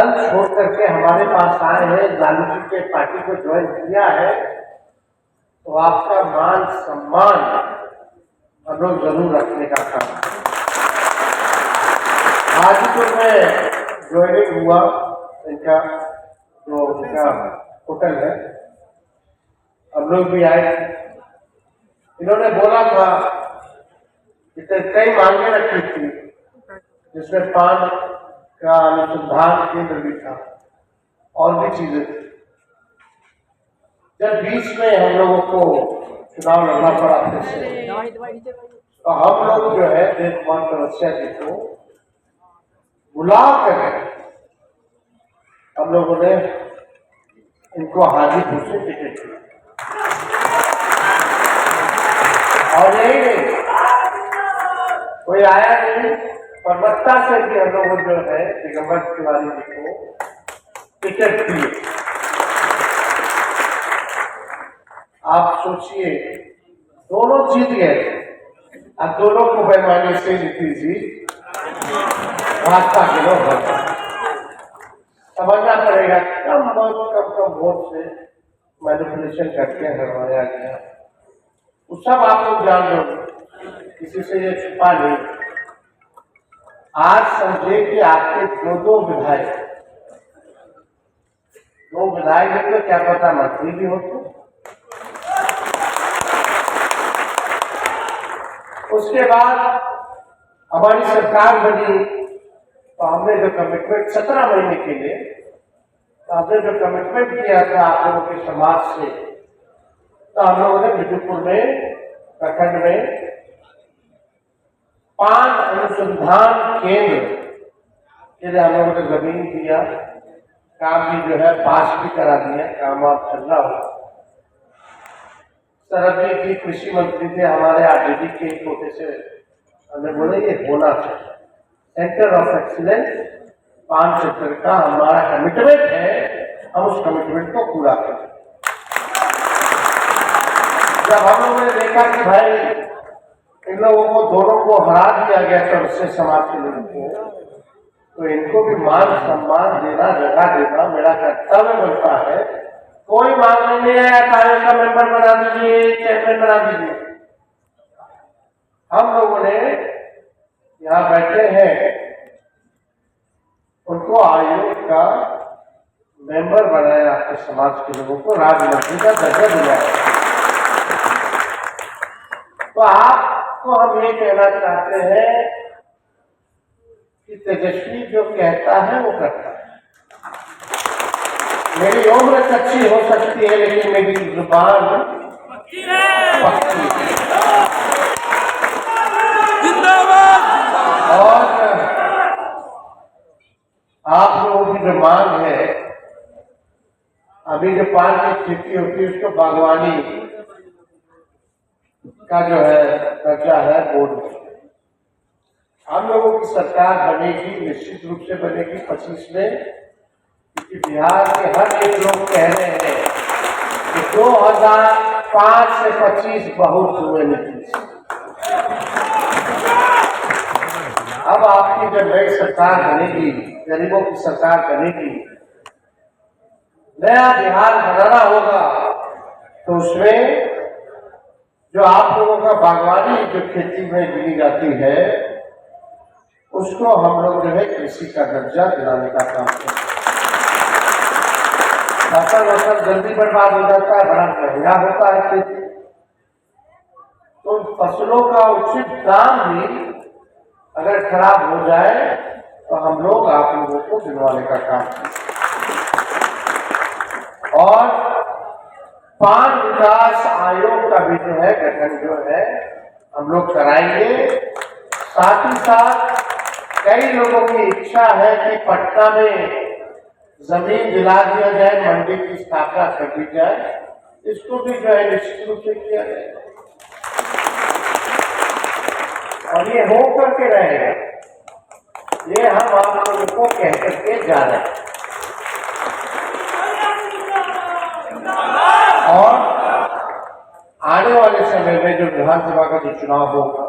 दल छोड़ करके हमारे पास आए हैं, लालू जी के पार्टी को ज्वाइन किया है, तो आपका मान सम्मान हम लोग जरूर रखने का काम। हाजीपुर में ज्वाइनिंग हुआ इनका, जो उनका होटल है, हम लोग भी आए। इन्होंने बोला था कि कई मांगे रखी थी, जिसमें पान का अनुसंधान केंद्र भी था और भी चीजें थी। जब बीच में हम लोगों को चुनाव लड़ना पड़ा फिर से, तो हम लोग जो है देव कुमार चौरसिया जी को बुला कर हम लोगों ने इनको हाजीपुर से टिकट दिया। और यही नहीं, कोई आया नहीं, परबत्ता से भी हम लोगों जो है दिगंबर तिवारी जी को टिकट दिए। आप सोचिए, दोनों जीत गए और दोनों को बेईमानी से नीतीश जी भाजपा के लोग समझना पड़ेगा। कम वोट से मैनिपुलेशन करके हरवाया गया, वो सब आप लोग जान लो, किसी से ये छुपा नहीं। आज समझे कि आपके दो विधायक तो क्या पता मंत्री भी होते। उसके बाद हमारी सरकार बनी, तो हमने जो कमिटमेंट 17 महीने के लिए, तो हमने जो कमिटमेंट किया था आप लोगों के समाज से, तो हम लोगों ने बिजूपुर में प्रखंड में पान अनुसंधान केंद्र के लिए हम लोगों ने जमीन दिया, काम भी जो है पास भी करा दिया, काम आप चल रहा हो। शरद जी कृषि मंत्री थे हमारे, आरजेडी के कोटे से हमने बोले ये होना चाहिए सेंटर ऑफ एक्सीलेंस पान सेक्टर का, हमारा कमिटमेंट है, हम उस कमिटमेंट को पूरा करें। जब हम लोगों ने देखा कि भाई इन लोगों को दोनों को हरा दिया गया चौरसिया समाज के लोगों को, तो इनको भी मान सम्मान देना, जगह देना मेरा कर्तव्य बनता है। कोई मांगने नहीं आया कांग्रेस का मेंबर बना दीजिए, चेयरमैन बना दीजिए। हम लोगों ने यहाँ बैठे हैं, उनको आयोग का मेंबर बनाया, आपके समाज के लोगों को राज्यमंत्री का दर्जा दिया है। तो आपको हम ये कहना चाहते हैं कि तेजस्वी जो कहता है वो करता है। मेरी उम्र कच्ची हो सकती है, लेकिन मेरी जुबान पक्की है। और आप लोगों की जो मांग है, अभी जो पान की खेती होती है उसको बागवानी का जो है दर्जा है बोर्ड में। हम लोगों की सरकार बनेगी, निश्चित रूप से बनेगी 25 में, क्योंकि बिहार के हर एक लोग कह रहे हैं कि 2005 से 25 बहुत हुए नीतीश। अब आपकी जब नई सरकार बनेगी, गरीबों की सरकार बनेगी, नया बिहार बनाना होगा, तो उसमें जो आप लोगों का बागवानी जो खेती में गिनी जाती है, उसको हम लोग जो है कृषि का दर्जा दिलाने का काम करते हैं। फसल जल्दी बर्बाद हो जाता है, बड़ा महंगा होता है खेती, तो फसलों का उचित दाम भी अगर खराब हो जाए तो हम लोग आप लोगों को दिलवाने का काम करते हैं। और पान विकास आयोग का भी जो है गठन जो है हम लोग कराएंगे। साथ ही साथ कई लोगों की इच्छा है कि पटना में जमीन दिला दिया जाए, मंडी की स्थापना कर दी जाए, इसको भी जो है निश्चित रूप से किया जाए और ये हो करके रहेगा। ये हम आप लोगों को कह करके जा रहे हैं। और आने वाले समय में जो विधानसभा का जो चुनाव होगा,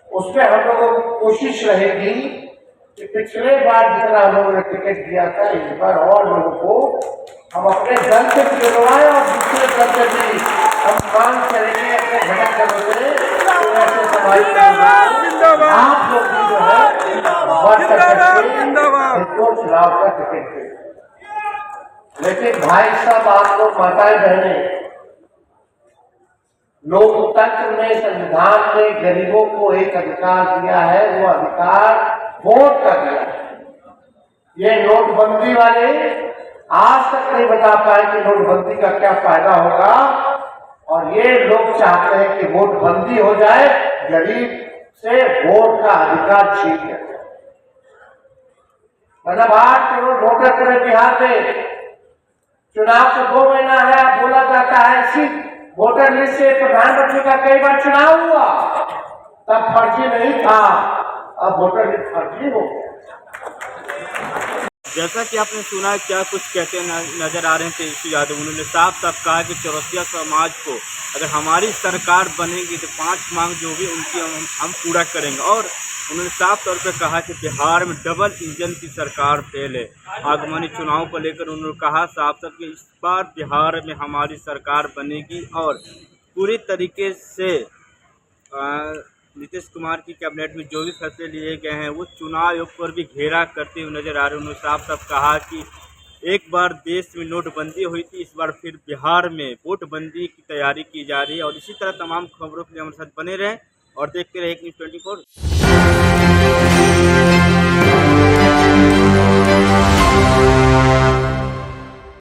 उसमें हम लोगों की कोशिश रहेगी कि पिछले बार जितना हम लोगों ने टिकट दिया था, इस बार और लोगों को हम अपने दल से चुनवाए और दूसरे दल से भी हम मांग करेंगे अपने घटक दलों से तो ऐसे समाज आप लोग भी जो है इनको चुनाव का टिकट दें। लेकिन भाई साहब, आप लोग माताएं बहनें, लोकतंत्र में, संविधान में गरीबों को एक अधिकार दिया है, वो अधिकार वोट का दिया है। ये नोटबंदी वाले आज तक नहीं बता पाए कि नोटबंदी का क्या फायदा होगा, और ये लोग चाहते हैं कि वोटबंदी हो जाए, गरीब से वोट का अधिकार छीन लिया जाए। मतलब 8 करोड़ वोटर पूरे बिहार में, चुनाव को 2 महीना है, अब बोला जाता है इसी वोटर लिस्ट से प्रधानमंत्री का कई बार चुनाव हुआ, तब फर्जी नहीं था, अब वोटर लिस्ट फर्जी हो गया। जैसा कि आपने सुना, क्या कुछ कहते नजर आ रहे थे तेजस्वी यादव। उन्होंने साफ साफ कहा कि चौरसिया समाज को अगर हमारी सरकार बनेगी तो 5 मांग जो भी उनकी हम पूरा करेंगे। और उन्होंने साफ तौर पर कहा कि बिहार में डबल इंजन की सरकार फेल है। आगामी चुनाव को लेकर उन्होंने कहा साफ साफ कि इस बार बिहार में हमारी सरकार बनेगी और पूरी तरीके से नीतीश कुमार की कैबिनेट में जो भी फैसले लिए गए हैं वो चुनाव आयोग पर भी घेरा करते हुए नजर आ रहे हैं। उन्होंने साफ साफ कहा कि एक बार देश में नोटबंदी हुई थी, इस बार फिर बिहार में वोटबंदी की तैयारी की जा रही है। और इसी तरह तमाम खबरों के लिए हमारे साथ बने रहें और देखते रहे एक न्यूज़ 24।